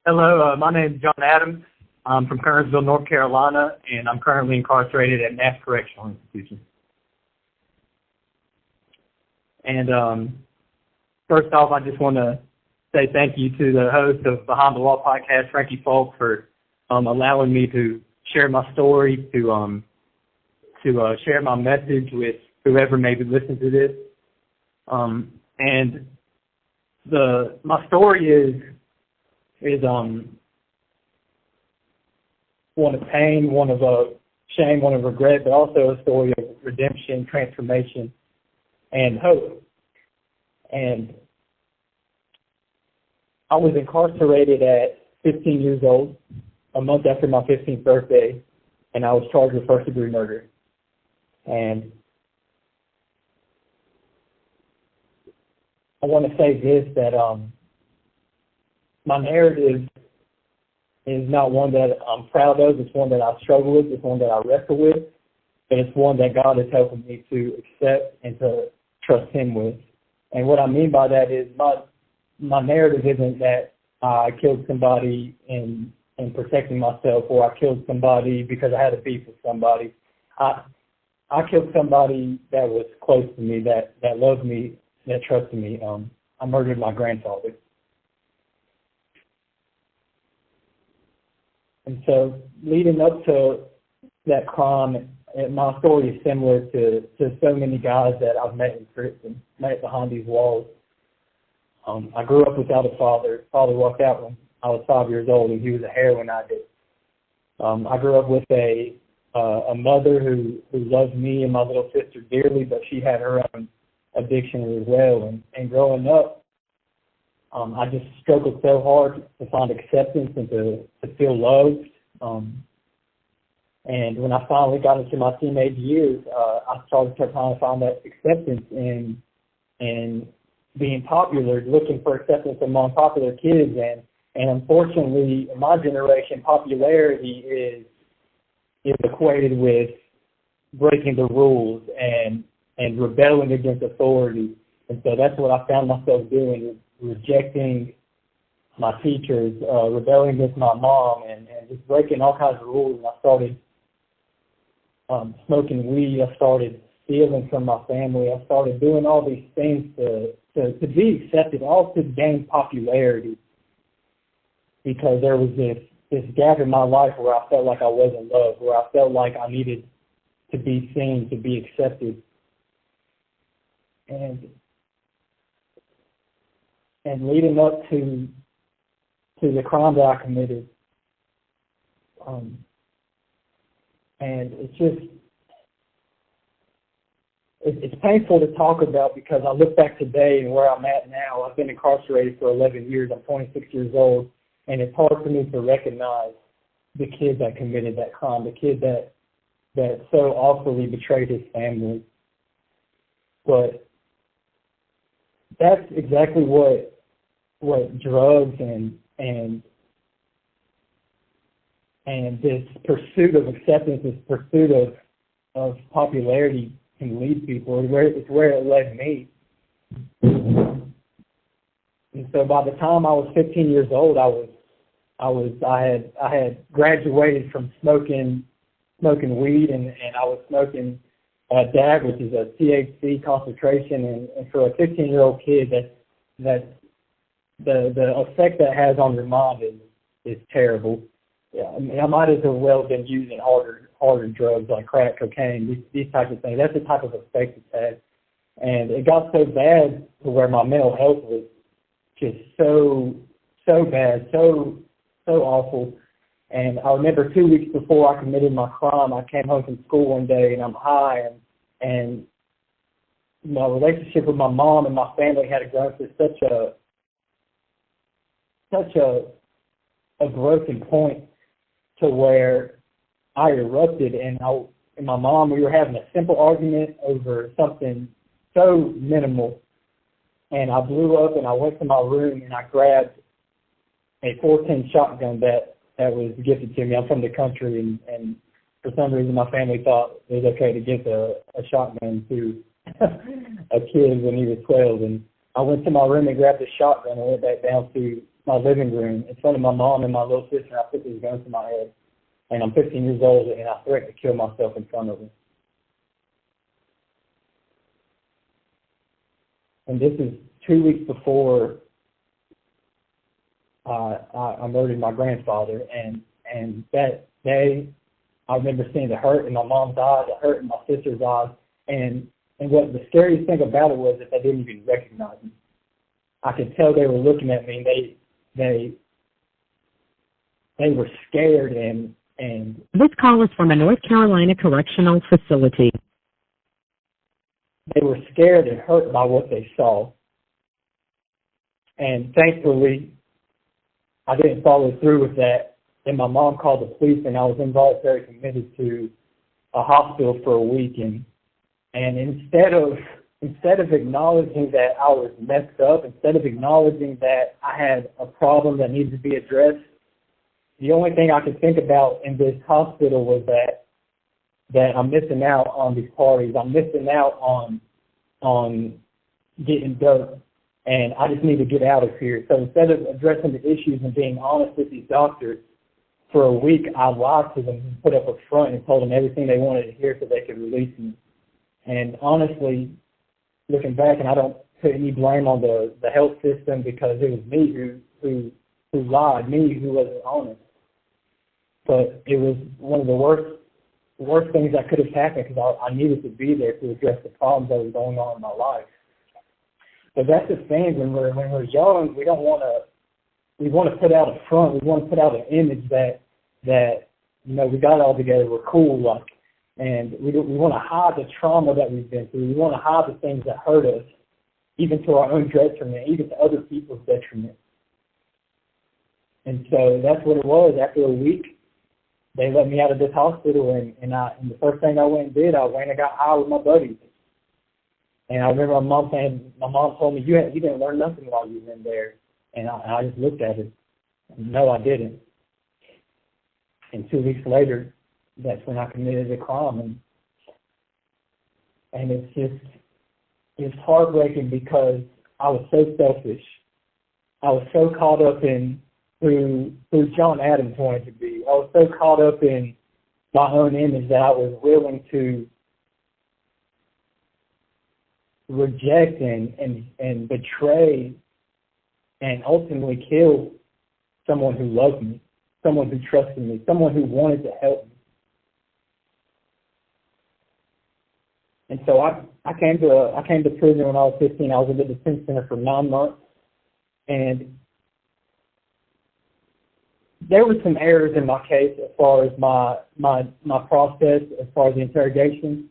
Hello, my name is Jon Adams. I'm from Kernersville, North Carolina, and I'm currently incarcerated at Nash Correctional Institution. And first off, I just want to say thank you to the host of Behind the Wall podcast, Frankie Falk, for allowing me to share my story, to share my message with whoever may be listening to this. And my story is one of pain, one of shame, one of regret, but also a story of redemption, transformation, and hope. And I was incarcerated at 15 years old, a month after my 15th birthday, and I was charged with first-degree murder. And I want to say this, that my narrative is not one that I'm proud of. It's one that I struggle with. It's one that I wrestle with. But it's one that God is helping me to accept and to trust Him with. And what I mean by that is my narrative isn't that I killed somebody in protecting myself, or I killed somebody because I had a beef with somebody. I killed somebody that was close to me, that loved me, that trusted me. I murdered my grandfather. And so leading up to that crime, my story is similar to so many guys that I've met in prison, met behind these walls. I grew up without a father. Father walked out when I was 5 years old, and he was a heroin addict. I grew up with a mother who loved me and my little sister dearly, but she had her own addiction as well. And growing up, I just struggled so hard to find acceptance and to feel loved. And when I finally got into my teenage years, I started trying to find that acceptance in being popular, looking for acceptance among popular kids. And unfortunately, in my generation, popularity is equated with breaking the rules and rebelling against authority. And so that's what I found myself doing, is rejecting my teachers, rebelling against my mom, and just breaking all kinds of rules. And I started smoking weed. I started stealing from my family. I started doing all these things to be accepted, all to gain popularity, because there was this gap in my life where I felt like I wasn't loved, where I felt like I needed to be seen, to be accepted. And leading up to the crime that I committed, and it's painful to talk about, because I look back today and where I'm at now. I've been incarcerated for 11 years. I'm 26 years old, and it's hard for me to recognize the kid that committed that crime, the kid that so awfully betrayed his family. But that's exactly what drugs and this pursuit of acceptance, this pursuit of popularity can lead people. It's where it led me. And so by the time I was 15 years old, I had graduated from smoking weed, and I was smoking DAG, which is a THC concentration, and for a 15-year-old kid, that the effect that has on your mind is terrible. Yeah, I mean, I might as well been using harder drugs like crack, cocaine, these types of things. That's the type of effect it's had. And it got so bad to where my mental health was just so bad, so awful. And I remember 2 weeks before I committed my crime, I came home from school one day and I'm high, and my relationship with my mom and my family had grown to such a broken point to where I erupted, and my mom, we were having a simple argument over something so minimal, and I blew up, and I went to my room and I grabbed a 410 shotgun that was gifted to me. I'm from the country, and for some reason my family thought it was okay to give a shotgun to a kid when he was 12. And I went to my room and grabbed the shotgun and went back down to living room in front of my mom and my little sister. I put these guns to my head, and I'm 15 years old, and I threatened to kill myself in front of them. And this is 2 weeks before I murdered my grandfather, and that day I remember seeing the hurt in my mom's eyes, the hurt in my sister's eyes, and what the scariest thing about it was that they didn't even recognize me. I could tell they were looking at me, and they were scared, and This call is from a North Carolina correctional facility. they were scared and hurt by what they saw. And thankfully, I didn't follow through with that. And my mom called the police, and I was involuntary committed to a hospital for a week. And instead of acknowledging that I was messed up, instead of acknowledging that I had a problem that needed to be addressed, the only thing I could think about in this hospital was that I'm missing out on these parties. I'm missing out on getting dope, and I just need to get out of here. So instead of addressing the issues and being honest with these doctors, for a week I lied to them and put up a front and told them everything they wanted to hear so they could release me. And honestly, looking back, and I don't put any blame on the health system, because it was me who lied, me who wasn't honest. But it was one of the worst things that could have happened, because I needed to be there to address the problems that were going on in my life. But that's the thing, when we're young, we want to put out a front, we want to put out an image that we got it all together, we're cool, and we want to hide the trauma that we've been through. We want to hide the things that hurt us, even to our own detriment, even to other people's detriment. And so that's what it was. After a week, they let me out of this hospital, and the first thing I went and did, I went and got high with my buddies. And I remember my mom told me, you didn't learn nothing while you were in there. And I just looked at it. No, I didn't. And 2 weeks later, that's when I committed a crime. And it's heartbreaking, because I was so selfish. I was so caught up in who Jon Adams wanted to be. I was so caught up in my own image that I was willing to reject and betray and ultimately kill someone who loved me, someone who trusted me, someone who wanted to help me. And so I came to prison when I was 15. I was in the detention center for 9 months, and there were some errors in my case as far as my process, as far as the interrogation,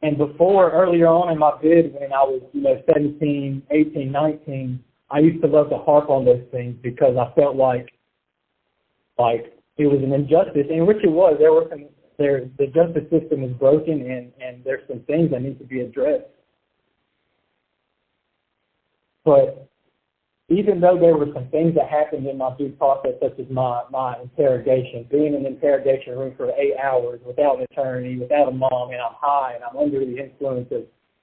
and before, earlier on in my bid, when I was 17, 18, 19, I used to love to harp on those things, because I felt like it was an injustice, and which it was. The justice system is broken, and there's some things that need to be addressed. But even though there were some things that happened in my due process, such as my interrogation, being in an interrogation room for 8 hours without an attorney, without a mom, and I'm high, and I'm under the influence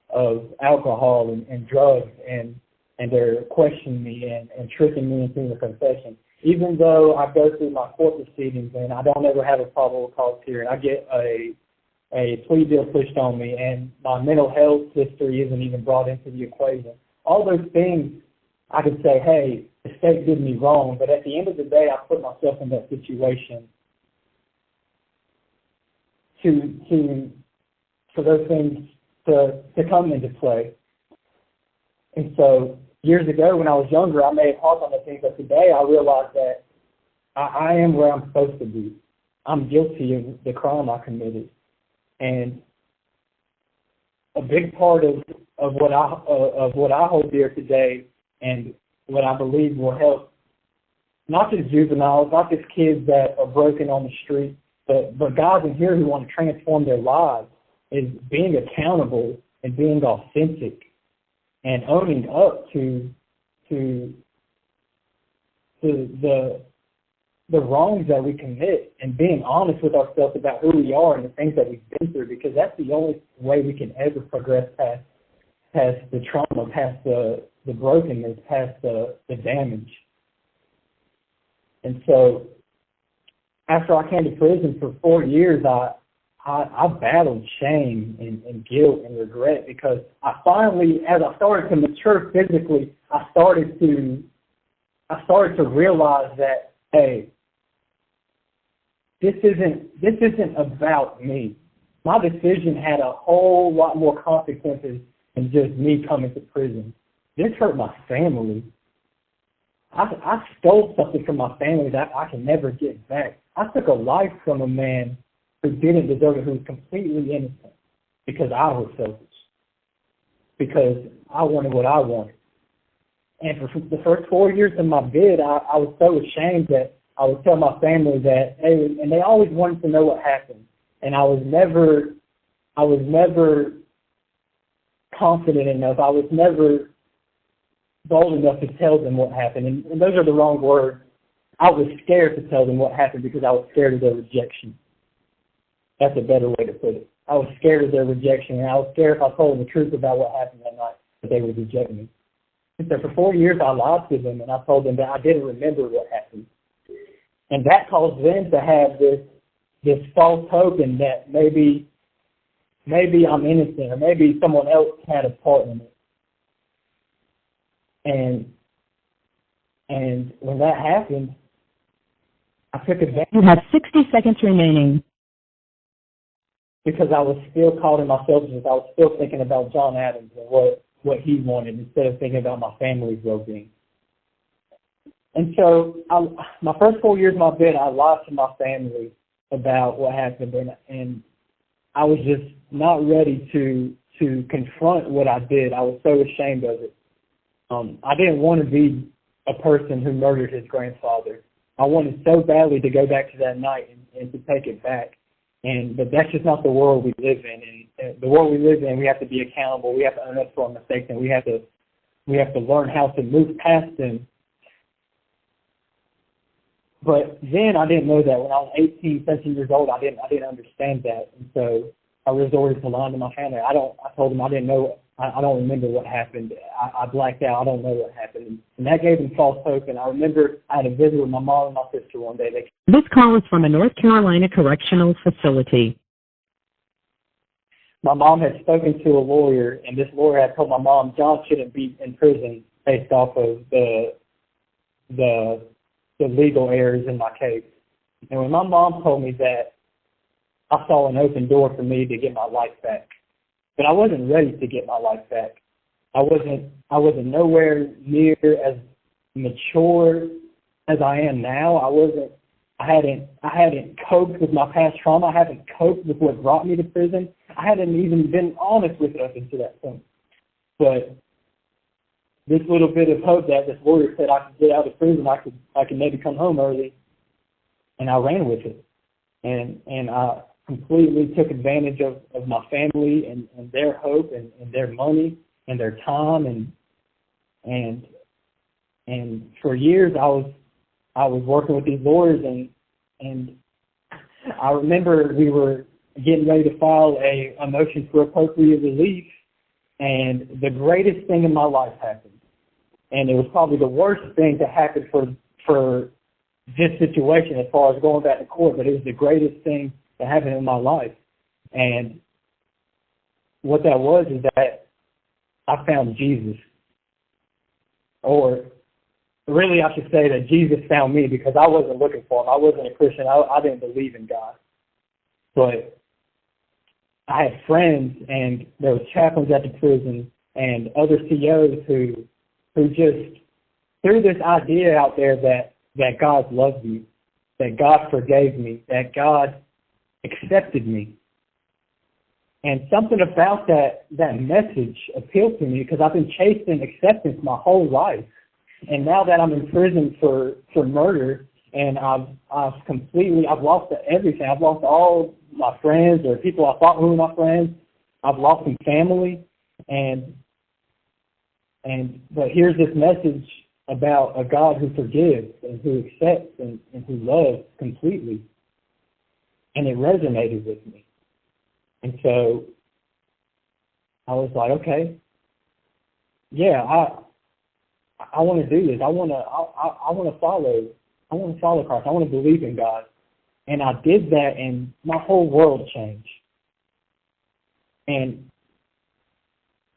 of alcohol and drugs, and they're questioning me and tricking me into a confession. Even though I go through my court proceedings and I don't ever have a probable cause hearing, I get a plea deal pushed on me, and my mental health history isn't even brought into the equation. All those things, I could say, hey, the state did me wrong, but at the end of the day, I put myself in that situation for those things to come into play. And so years ago, when I was younger, I may have harped on the things, but today I realize that I am where I'm supposed to be. I'm guilty of the crime I committed, and a big part of what I hold dear today, and what I believe will help not just juveniles, not just kids that are broken on the street, but guys in here who want to transform their lives, is being accountable and being authentic and owning up to the wrongs that we commit, and being honest with ourselves about who we are and the things that we've been through, because that's the only way we can ever progress past the trauma, past the the brokenness, past the damage. And so after I came to prison for 4 years, I battled shame and guilt and regret, because I finally, as I started to mature physically, I started to realize that, hey, this isn't about me. My decision had a whole lot more consequences than just me coming to prison. This hurt my family. I stole something from my family that I can never get back. I took a life from a man who didn't deserve it, who was completely innocent, because I was selfish, because I wanted what I wanted. And for the first 4 years of my bid, I was so ashamed that I would tell my family that, hey, and they always wanted to know what happened. And I was never confident enough. I was never bold enough to tell them what happened. And those are the wrong words. I was scared to tell them what happened because I was scared of their rejection. That's a better way to put it. I was scared of their rejection, and I was scared if I told them the truth about what happened that night, that they would reject me. And so for 4 years, I lied to them, and I told them that I didn't remember what happened. And that caused them to have this false hope, and that maybe I'm innocent, or maybe someone else had a part in it. And when that happened, I took advantage. You have 60 seconds remaining. Because I was still caught in my selfishness. I was still thinking about Jon Adams and what he wanted, instead of thinking about my family's well-being. And so my first 4 years of my bid, I lied to my family about what happened, and I was just not ready to confront what I did. I was so ashamed of it. I didn't want to be a person who murdered his grandfather. I wanted so badly to go back to that night and to take it back. But that's just not the world we live in. And the world we live in, we have to be accountable. We have to own up to our mistakes, and we have to learn how to move past them. But then I didn't know that. When I was 18, 17 years old, I didn't understand that. And so I resorted to lying to my family. I told them I didn't know. I don't remember what happened. I blacked out. I don't know what happened. And that gave them false hope. And I remember I had a visit with my mom and my sister one day. This call is from a North Carolina correctional facility. My mom had spoken to a lawyer, and this lawyer had told my mom John shouldn't be in prison based off of the legal errors in my case. And when my mom told me that, I saw an open door for me to get my life back. But I wasn't ready to get my life back. I wasn't nowhere near as mature as I am now. I hadn't coped with my past trauma. I haven't coped with what brought me to prison. I hadn't even been honest with it up until that point. But this little bit of hope that this lawyer said I could get out of prison, I could maybe come home early, and I ran with it. And I completely took advantage of my family and their hope and their money and their time, and for years I was working with these lawyers, and I remember we were getting ready to file a motion for appropriate relief, and the greatest thing in my life happened. And it was probably the worst thing to happen for this situation as far as going back to court, but it was the greatest thing that happened in my life. And what that was is that I found Jesus. Or really I should say that Jesus found me, because I wasn't looking for him. I wasn't a Christian. I didn't believe in God. But I had friends, and there were chaplains at the prison and other COs who just threw this idea out there that God loved me, that God forgave me, that God accepted me. And something about that message appealed to me, because I've been chasing acceptance my whole life. And now that I'm in prison for murder, and I've lost everything. I've lost all my friends, or people I thought were my friends. I've lost some family, but here's this message about a God who forgives and who accepts and who loves completely. And it resonated with me. And so I was like, okay, yeah, I want to do this. I want to follow Christ. I want to believe in God. And I did that, and my whole world changed. And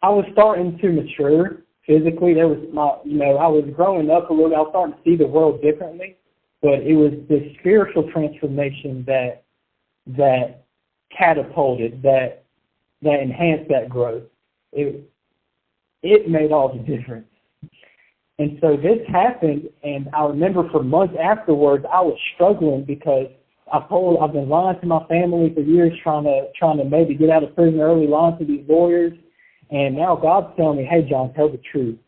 I was starting to mature physically. There was I was growing up a little bit. I was starting to see the world differently. But it was the spiritual transformation that catapulted, that enhanced that growth. It made all the difference. And so this happened, and I remember for months afterwards, I was struggling because I've been lying to my family for years, trying to maybe get out of prison early, lying to these lawyers, and now God's telling me, hey, John, tell the truth.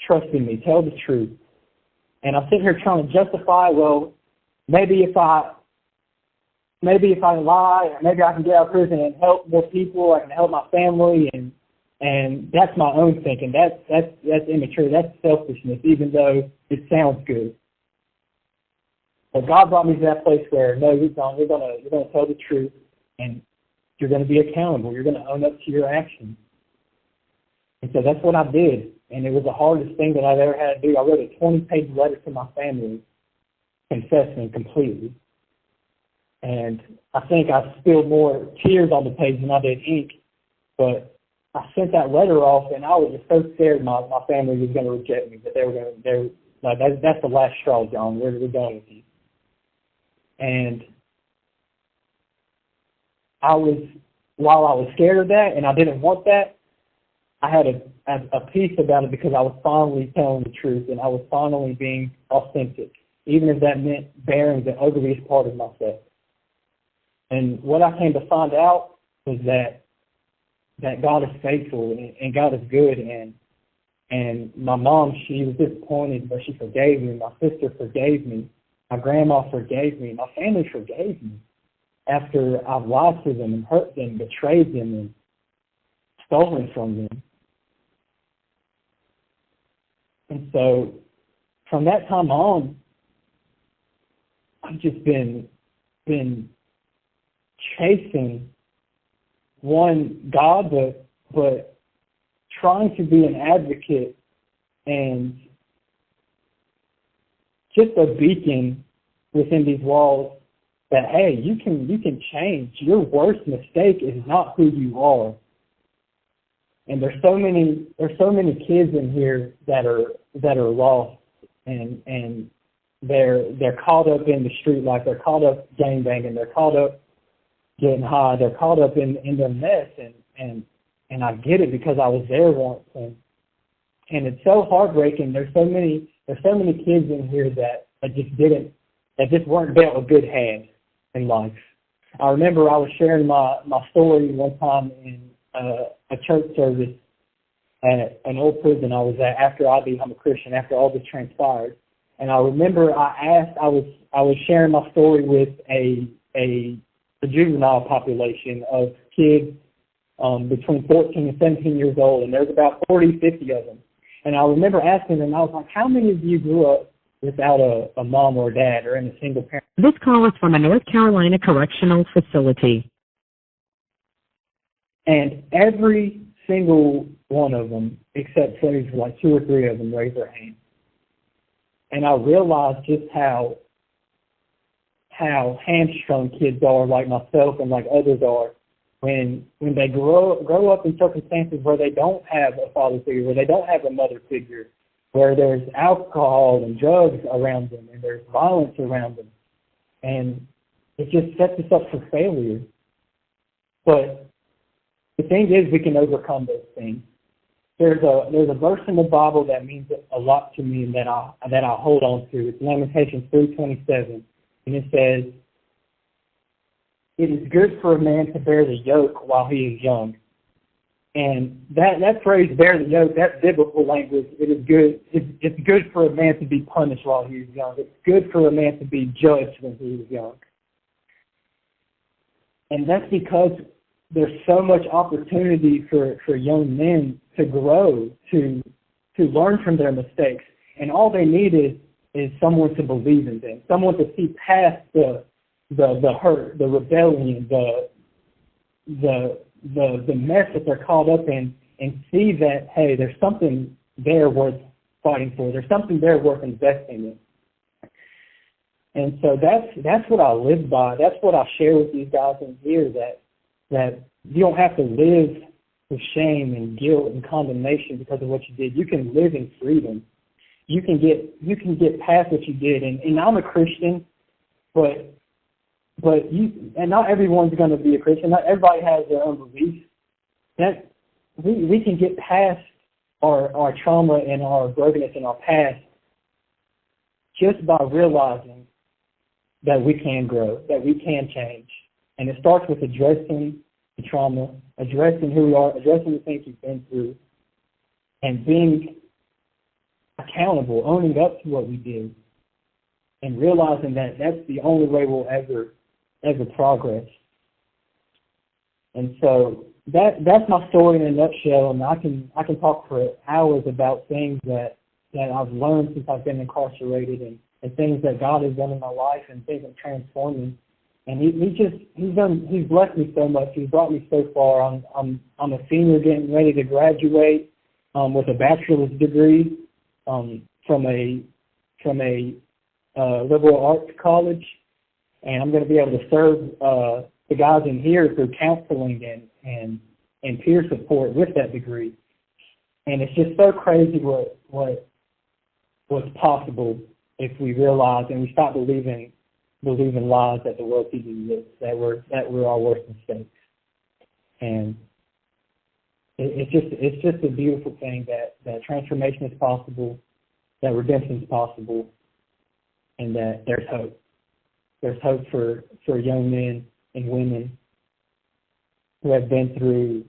Trust in me, tell the truth. And I'm sitting here trying to justify, well, maybe if I lie, maybe I can get out of prison and help more people. I can help my family, and that's my own thinking. That's immature. That's selfishness, even though it sounds good. But God brought me to that place where, no, you're gonna tell the truth, and you're going to be accountable. You're going to own up to your actions. And so that's what I did, and it was the hardest thing that I've ever had to do. I wrote a 20-page letter to my family, confessing completely. And I think I spilled more tears on the page than I did ink, but I sent that letter off, and I was just so scared my family was going to reject me, that that's the last straw, John. We're done with you. And while I was scared of that, and I didn't want that, I had a peace about it because I was finally telling the truth, and I was finally being authentic, even if that meant bearing the ugliest part of myself. And what I came to find out was that God is faithful and God is good, and my mom, she was disappointed, but she forgave me. My sister forgave me. My grandma forgave me. My family forgave me after I've lied to them and hurt them, betrayed them, and stolen from them. And so from that time on, I've just been chasing God, but trying to be an advocate and just a beacon within these walls that, hey, you can change. Your worst mistake is not who you are. And there's so many kids in here that are lost, and they're caught up in the street life. They're caught up gangbanging. They're caught up getting high. They're caught up in their mess, and I get it because I was there once, and it's so heartbreaking. There's so many kids in here that just weren't dealt a good hand in life. I remember I was sharing my story one time in a church service at an old prison I was at after I became a Christian, after all this transpired. And I remember I was sharing my story with a juvenile population of kids between 14 and 17 years old, and there's about 40, 50 of them. And I remember asking them, I was like, how many of you grew up without a mom or a dad or in a single parent? This call is from a North Carolina correctional facility. And every single one of them, except maybe like two or three of them, raised their hand. And I realized just how hamstrung kids are, like myself and like others are, when they grow up in circumstances where they don't have a father figure, where they don't have a mother figure, where there's alcohol and drugs around them and there's violence around them. And it just sets us up for failure. But the thing is, we can overcome those things. There's a verse in the Bible that means a lot to me and that I hold on to. It's Lamentations 3:27, and it says, "It is good for a man to bear the yoke while he is young." And that phrase, "bear the yoke," that's biblical language. It is good. It's good for a man to be punished while he is young. It's good for a man to be judged when he is young. And that's because there's so much opportunity for young men to grow, to learn from their mistakes. And all they need is someone to believe in them, someone to see past the hurt, the rebellion, the mess that they're caught up in, and see that, hey, there's something there worth fighting for. There's something there worth investing in. And so that's what I live by. That's what I share with these guys in here, that you don't have to live with shame and guilt and condemnation because of what you did. You can live in freedom. You can get past what you did. And I'm a Christian, but not everyone's going to be a Christian. Not everybody has their own beliefs. That we can get past our trauma and our brokenness in our past just by realizing that we can grow, that we can change. And it starts with addressing the trauma, addressing who we are, addressing the things we've been through, and being accountable, owning up to what we did, and realizing that that's the only way we'll ever progress. And so that's my story in a nutshell, and I can talk for hours about things that I've learned since I've been incarcerated, and things that God has done in my life, and things that transformed me. And he's blessed me so much. He's brought me so far. I'm a senior getting ready to graduate with a bachelor's degree from a liberal arts college, and I'm going to be able to serve the guys in here through counseling and peer support with that degree. And it's just so crazy what's possible if we realize and we stop believing lies that the world teaches us, that we're our worst mistakes. And it's just a beautiful thing that transformation is possible, that redemption is possible, and that there's hope. There's hope for young men and women who have been through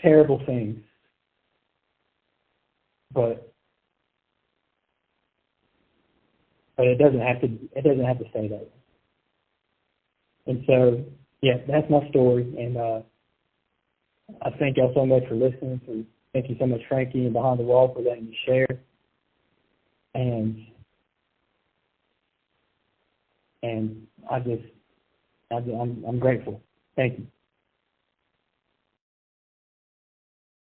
terrible things, but it doesn't have to stay that way. And so, yeah, that's my story. And I thank y'all so much for listening. And thank you so much, Frankie, and Behind the Wall, for letting me share. And I'm grateful. Thank you.